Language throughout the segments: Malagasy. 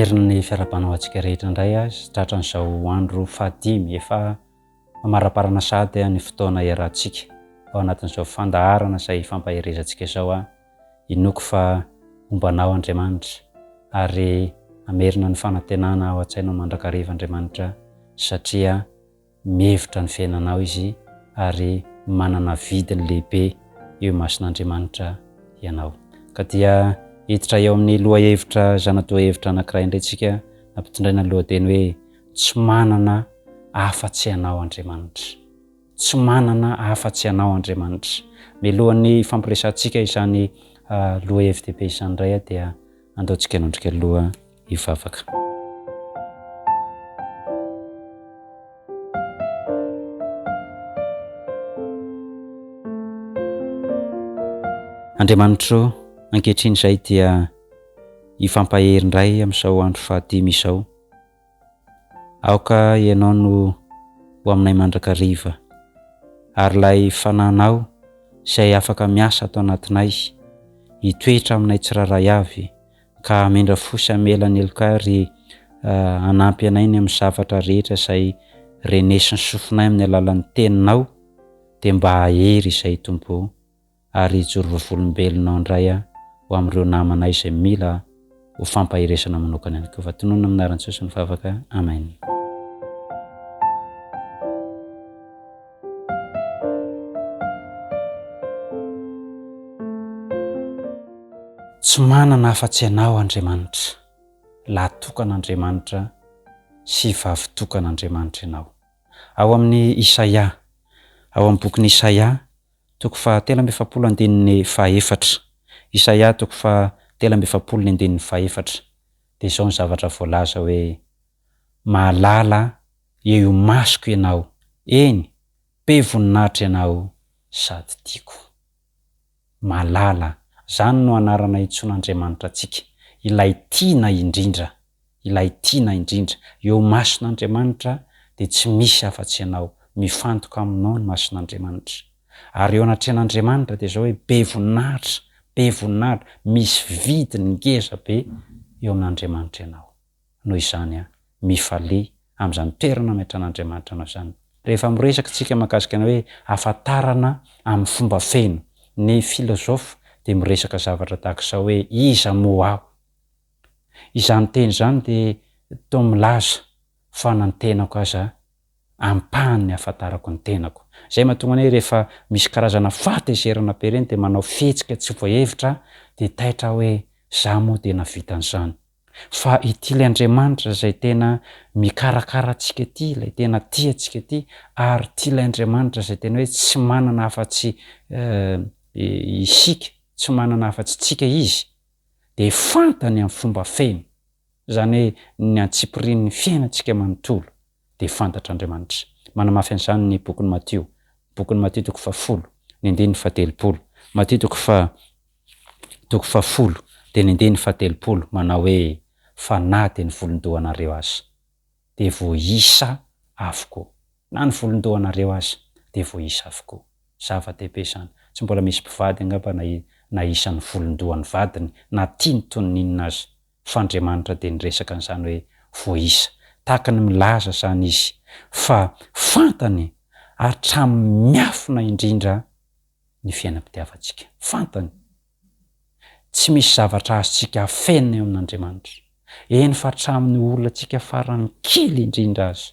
Merina ny fiarabanao antsika rehetra indray tratran'izao andro fahadimy efa mamaraparana sady ny fotoana iarahantsika ao anatin'izao fandaharana izay fampaherezantsika izao inoko fa ombanao Andriamanitra ary amerina ny fanantenana ao an-tsainao mandrakariva Andriamanitra satria mihevitra ny fiainanao izy ary manana vidiny lehibe eo mason'Andriamanitra ianao ka dia hiditra eo amin'ny lohahevitra zanatoahevitra anankiray indray tsika nampitondraina ny lohateny hoe tsy manana afa-tsy anao Andriamanitra, tsy manana afa-tsy anao Andriamanitra. Mialohan'ny fampiresantsika izany lohahevitra izany indray dia andaontsika nondrika aloha hivavaka. Andriamanitra, ankehitriny izay dia hifampahery indray amin'izao andro fahadimy izao. Aoka ianao no ho aminay mandrakariva ary ilay fananao izay afaka miasa atao anatinay hitoetra aminay tsiraray avy ka amendra fosy amelany eloka ary hanampy anay ny amin'ny zavatra rehetra izay renesin'ny sofinay amin'ny alalan'ny teninao dia mba hahery izay Tompo ary hijoro vavolombelonao indray ho amin'ireo namanay izay mila ho fampahiresana manokana ihany koa. Tononona amin'ny anaran'i Jesosy ny vavaka. Amen. Tsy manana afa-tsy anao Andriamanitra, latokan'Andriamanitra sy vavitokan'Andriamanitra ianao. Ao amin'ny Isaia, ao amin'ny bokin'ny Isaia toko fahatelo amby efapolo andininy fahaefatra. Isaia toko fahatelo amby efapolo andininy fahaefatra. Dia izao ny zavatra voalaza hoe mahalala eo masoko ianao, eny be voninahitra ianao sady tiako. Malala, izany no anarana itsoan'Andriamanitra antsika, ilay tiana indrindra, ilay tiana indrindra. Eo mason'Andriamanitra dia tsy misy afa-tsy ianao, mifantoka aminao ny mason'Andriamanitra. Ary eo anatrehan'Andriamanitra dia izao hoe be voninahitra, misy vidiny ngeza be eo amin'Andriamanitra ianao. Noho izany mifalia amin'izany toerana ametran'Andriamanitra anao izany. Rehefa miresaka tsika mahakasika ny hoe ahafantarana amin'ny fomba feno, ny filôzôfa dia miresaka zavatra tahaka izao hoe iza moa aho. Izany teny izany dia toa milaza fa na ny tenako aza ampahany ny ahafantarako ny tenako. Izay mahatonga anay rehefa misy karazana fahatezerana be ireny dia manao fihetsika tsy voahevitra dia taitra hoe izaho moa dia nahavita an'izany. Fa ity ilay Andriamanitra izay tena mikarakara antsika ity, ilay tena tia antsika ity, ary ity ilay Andriamanitra izay tena hoe tsy manana afa-tsy isika, tsy manana afa-tsy tsika izy, dia fantany amin'ny fomba feno. Izany hoe ny antsipirian'ny fiainantsika manontolo dia fantatr'Andriamanitra. Manamafy an'izany ny bokin'ny Matio, toko fahafolo, ny andininy fahatelopolo. Matio toko fahafolo dia ny andininy fahatelopolo manao hoe fa na dia ny volondohanareo aza dia voaisa avokoa. Na ny volondohanareo aza dia voaisa avokoa. Zava-dehibe izany. Tsy mbola misy mpivady angamba naisa ny volondohan'ny vadiny na tiany toy ny inona aza. Fa Andriamanitra dia niresaka an'izany hoe voaisa. Tahaka ny milaza izany izy fa fantany hatramin'ny miafina indrindra ny fiainam-pitiavantsika. Fantany. Tsy misy zavatra azontsika hafenina eo amin'Andriamanitra. Eny fa hatramin'ny olona antsika farany kely indrindra aza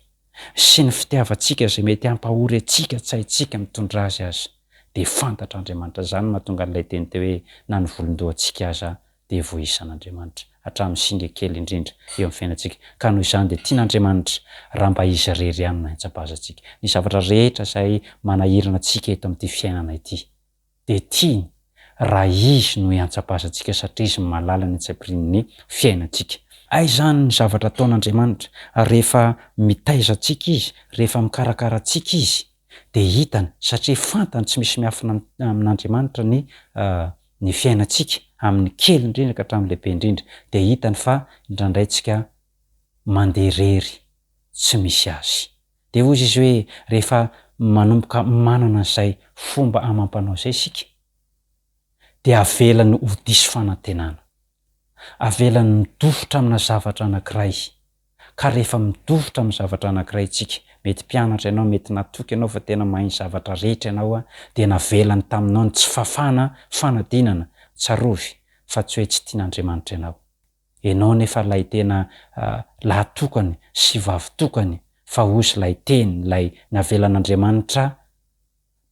sy ny fitiavantsika izay mety hampahory antsika tsy haintsika mitondra azy aza dia fantatr'Andriamanitra. Izany mahatonga an'ilay teny teo hoe na ny volondohantsika aza dia voaisan'Andriamanitra hatramin'ny singa kely indrindra eo amin'ny fiainantsika. Ka noho izany dia tian'Andriamanitra raha mba izy irery ihany no haintsapasantsika. Ny zavatra rehetra izay manahirana antsika eto amin'ity fiainana ity dia tiany raha izy no hiantsapasantsika satria izy mahalala ny antsapirin'ny fiainantsika. Ay izany ny zavatra ataon'Andriamanitra rehefa mitaiza antsika izy, rehefa mikarakara antsika izy dia hitany satria fantany tsy misy miafina amin'Andriamanitra ny fiainantsika amin'ny kely indrindra ka hatramin'ny lehibe indrindra dia hitany fa indraindray tsika mandeha irery tsy misy azy. Dia hoy izy hoe rehefa manomboka manana izay fomba amampanao izay isika dia avelany ho diso fanantenana. Avelany midofotra amina zavatra anankiray. Ka rehefa midofotra amin'ny zavatra anankiray tsika, mety mpianatra ianao, mety natoky ianao fa tena mahay zavatra rehetra ianao dia navelany taminao ny tsy fafana, fanadinana, tsarovy, fa tsy hoe tsy tian'Andriamanitra ianao. Ianao nefa lay tena lahatokany sy vavitokany, fa ozy lay teny, lay navelan'Andriamanitra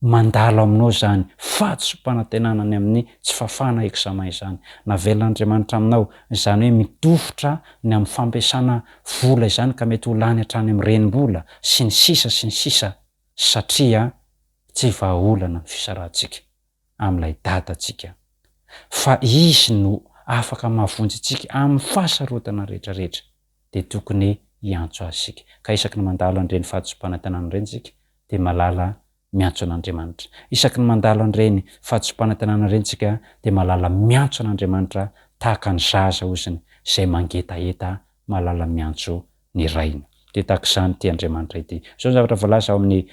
mandalo aminao zany fahatso-panantenanany amin'ny tsy fafana examen izany. Navelan'Andriamanitra aminao zany hoe midofotra ny amin'ny fampiasana vola izany ka mety ho lany hatrany amin'ny renim-bola sy ny sisa satria tsy vahaolana ny fisarahantsika amin'ilay datantsika. Fa izy no afaka mahavonjy antsika amin'ny fahasarotana rehetrarehetra dia tokony hiantso azy sika. Ka isaky ny mandalo an'ireny fahatso-panantenana ireny sika dia malala miantso an'Andriamanitra. Isaky ny mandalo an'ireny fahatso-panantenana ireny sika dia malala miantso an'Andriamanitra tahaka ny zaza oziny izay mangetaeta malala miantso ny rainy. Dia tahaka izany ity Andriamanitra ity. Izao ny zavatra voalaza ao amin'ny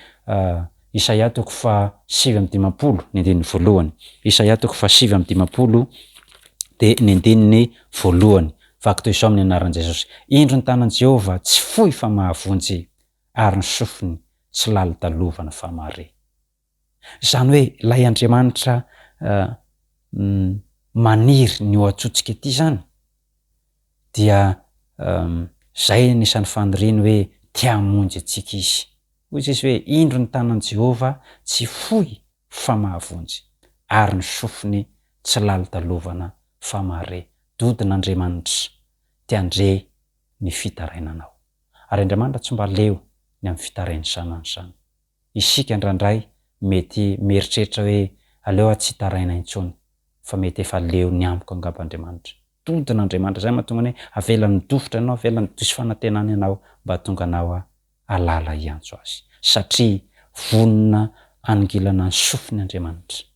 Isaia 7:50 ny andininy voalohany. Isaia 7:50 dia ny andininy voalohany. Vaky toy izao amin'ny anaran'i Jesosy: indro ny tanan'i Jehovah tsy fohy fa mahavonjy, ary ny sofiny tsy lalo-dalovana fa mahare. Izany hoe lay Andriamanitra maniry ny ho antsontsika ity zany dia zay anisan'ny faniriany hoe tia hamonjy antsika izy. Hoy izy hoe indro ny tanan'i Jehovah tsy fohy fa mahavonjy, ary ny sofiny tsy lalo-dalovana fa mahare. Dodin'Andriamanitra tia andre ny fitarainanao. Ary Andriamanitra tsy mba leo ny amin'ny fitarainy sanany zany. Isika indraindray mety mieritreritra hoe aleo tsy taraina intsony, fa mety efa leo ny amiko angamba Andriamanitra. Dodin'Andriamanitra zay mahatonga ny avelany midofotra ianao, avelany diso fanantenana ianao mba tonga anao alala hiantso azy. Satria vonona angilana ny sofin'Andriamanitra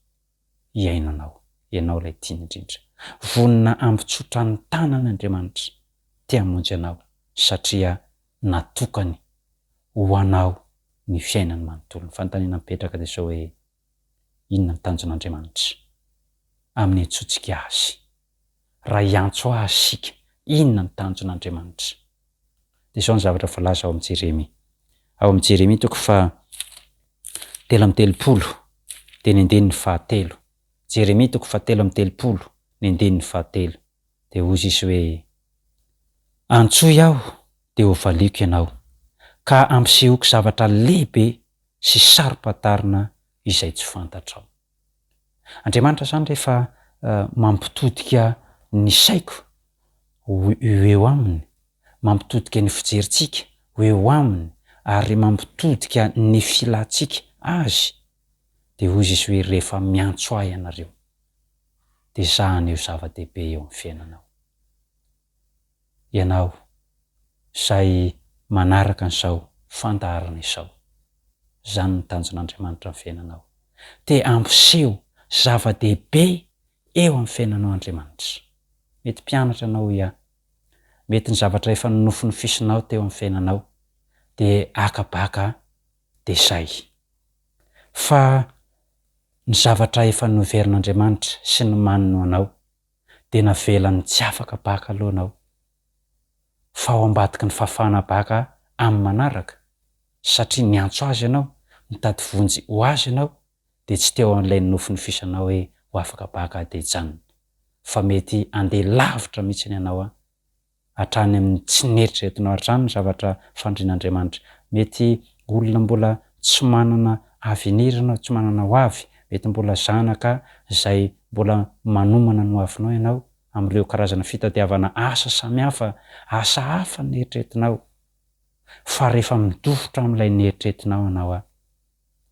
iainanao, ianao lay tiany indrindra. Vonona ampitsotra ny tanan'Andriamanitra tia hamonjy anao, satria natokany ho anao ny fiainany manontolo. Ny fanontaniana mipetraka dia izao hoe inona ny tanjon'Andriamanitra amin'ny antsontsika azy? Raha hiantso azy sika, inona ny tanjon'Andriamanitra? Dia izao ny zavatra voalaza ao amin'ny Jeremia. Ao amin'ny Jeremia 3:30 dia ny andininy 9. Jeremia 3:30 ny andininy 9. Dia hoy izy hoe: antsoy aho dia ho valiako ianao, ka ampisehoko zavatra lehibe sy sarom-pantarina izay tsy fantatrao. Andriamanitra zany rehefa mampitodika ny saiko ho eo aminy, mampitodika ny fijerintsika ho eo aminy, ary mampitodika ny filantsika azy, dia hoy izy hoe rehefa miantso ahy ianareo dia zahany eo zava-dehibe eo amin'ny fiainanao. Ianao izay manaraka an'izao fandaharana izao, zany ny tanjon'Andriamanitra amin'ny fiainanao. Te ampiseho zava-dehibe eo amin'ny fiainanao Andriamanitra. Mety mpianatra ianao ia, mety ny zavatra efa nonofy fisinao teo amin'ny fiainanao dia akabaka dia zay. Fa ny zavatra efa noverin'Andriamanitra sy ny manino anao dia navelany tsy afaka baka aloha anao, fa ao ambadiky ny fafana baka amin'ny manaraka, satria niantso azy ianao, nitady vonjy ho azy ianao, dia tsy teo an'ilay nonofy ny fisanao hoe ho afaka baka dia hijanona, fa mety andeha lavitra mihitsy ianao hatrany amin'ny tsy nieritreretinao hatrany ny zavatra fandrian'Andriamanitra. Mety olona mbola tsy manana avenir ianao, tsy manana ho avy, mety mbola zanaka izay mbola manomana ny ho avinao ianao amin'ireo karazana fitadiavana asa samihafa, asa hafa ny eritreretinao. Fa rehefa midofotra amin'ilay nieritreretinao ianao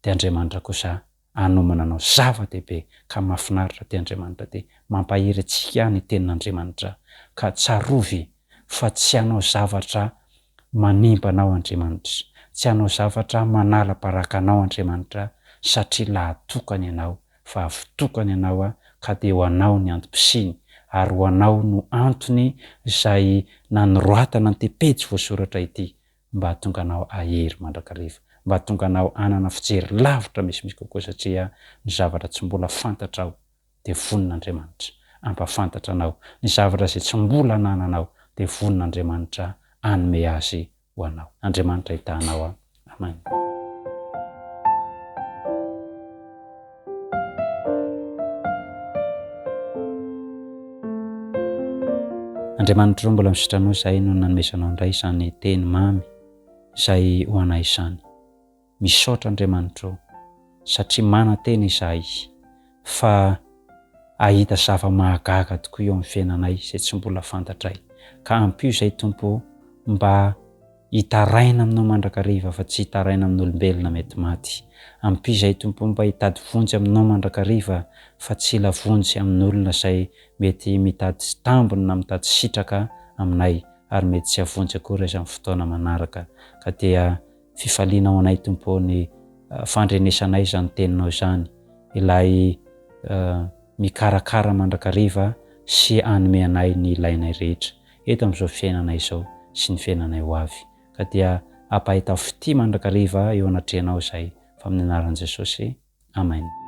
dia Andriamanitra kosa hanomana anao zava-dehibe. Ka mahafinaritra ty Andriamanitra ty, mampahery antsika ny tenin'Andriamanitra, ka tsarovy fa tsy hanao zavatra manimba anao Andriamanitra, tsy hanao zavatra manala-baraka anao Andriamanitra, satria lahatokany ianao, fa avitokany ianao ka dia ho anao ny antom-pisiny, ary ho anao no antony izay nanoroatana an'ity pejy voasoratra ity, mba hahatonga anao ahery mandrakariva, mba hahatonga anao hanana fijery lavitra misimisy kokoa, satria ny zavatra tsy mbola fantatrao dia vonin'Andriamanitra. ampafantatra anao. Ny zavatra zay tsy mbola anananao dia vonin'Andriamanitra anome azy ho anao. Andriamanitra hitanao. Amen. Andriamanitra mbola misitranao izay no nanomezanao indray izany teny mamy izay ho anay izany. Misaotra Andriamanitra satria manan-tena izahay fa ahita zava-mahagaga tokoa eo amin'ny fiainanay izay tsy mbola fantatray. Ka ampio izay Tompo mba hitaraina aminao mandrakariva fa tsy hitaraina amin'olombelona mety maty. Ampio izay Tompo mba hitady vonjy aminao mandrakariva fa tsy lavonjy amin'olona izay mety mitady tambiny na mitady sitraka aminay ary mety tsy havonjy akory aza amin'ny fotoana manaraka. Ka dia fifalianao anay Tompo ny fandrenesanay izany teninao izany, ilay mikarakara mandrakariva sy anome anay ny ilainay rehetra eto amin'izao fiainanay izao sy ny fiainanay ho avy. Ka dia ampahita fity mandrakariva eo anatrehanao izay fa amin'ny anaran'i Jesosy. Amen.